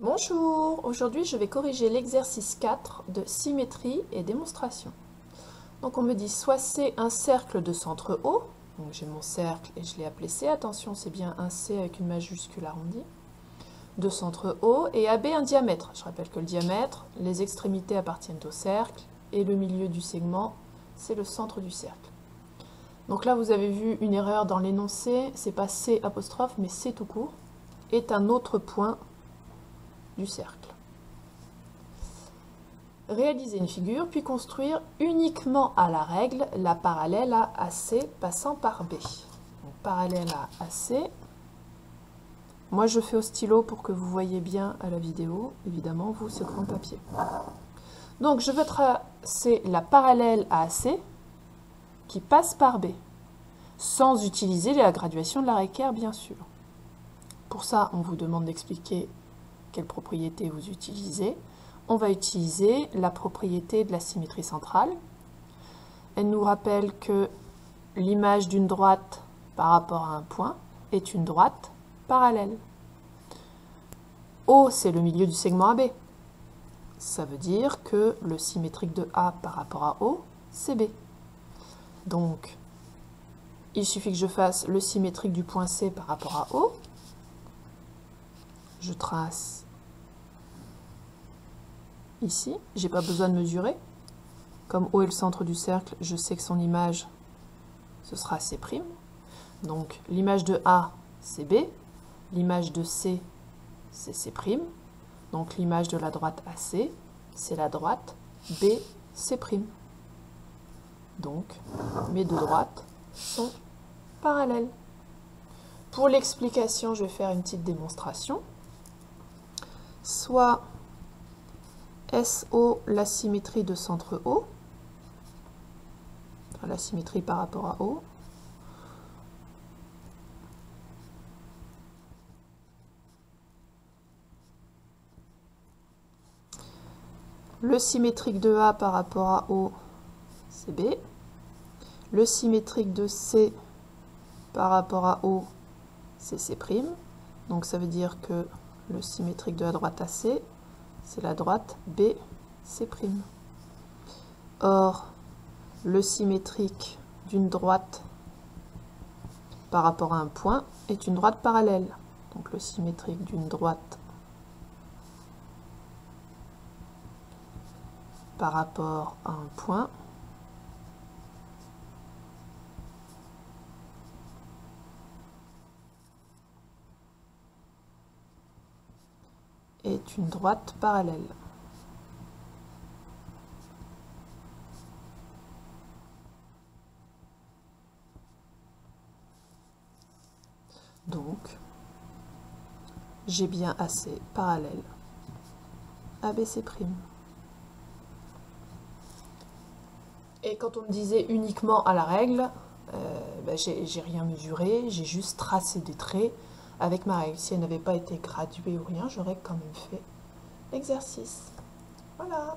Bonjour, aujourd'hui je vais corriger l'exercice 4 de symétrie et démonstration. Donc on me dit soit C un cercle de centre O, donc j'ai mon cercle et je l'ai appelé C, attention c'est bien un C avec une majuscule arrondie, de centre O, et AB un diamètre. Je rappelle que le diamètre, les extrémités appartiennent au cercle et le milieu du segment c'est le centre du cercle. Donc là vous avez vu une erreur dans l'énoncé, c'est pas C apostrophe mais C tout court, est un autre point du cercle. Réaliser une figure, puis construire uniquement à la règle la parallèle à AC passant par B. Donc, parallèle à AC. Moi, je fais au stylo pour que vous voyez bien à la vidéo. Évidemment, vous, c'est grand papier. Donc, je veux tracer la parallèle à AC qui passe par B, sans utiliser la graduation de Larrey-Kerr, bien sûr. Pour ça, on vous demande d'expliquer quelle propriété vous utilisez. On va utiliser la propriété de la symétrie centrale. Elle nous rappelle que l'image d'une droite par rapport à un point est une droite parallèle. O, c'est le milieu du segment AB. Ça veut dire que le symétrique de A par rapport à O, c'est B. Donc, il suffit que je fasse le symétrique du point C par rapport à O. Je trace ici, j'ai pas besoin de mesurer. Comme O est le centre du cercle, je sais que son image, ce sera C'. Donc l'image de A, c'est B. L'image de C, c'est C'. Donc l'image de la droite AC, c'est la droite BC'. Donc mes deux droites sont parallèles. Pour l'explication, je vais faire une petite démonstration. Soit SO, la symétrie de centre O, enfin, la symétrie par rapport à O, le symétrique de A par rapport à O, c'est B, le symétrique de C par rapport à O, c'est C', donc ça veut dire que le symétrique de la droite AC, c'est la droite BC'. Or, le symétrique d'une droite par rapport à un point est une droite parallèle. Donc le symétrique d'une droite par rapport à un point est une droite parallèle. Donc, j'ai bien AC parallèle à BC'. Et quand on me disait uniquement à la règle, j'ai rien mesuré, j'ai juste tracé des traits avec ma règle. Si elle n'avait pas été graduée ou rien, j'aurais quand même fait l'exercice. Voilà.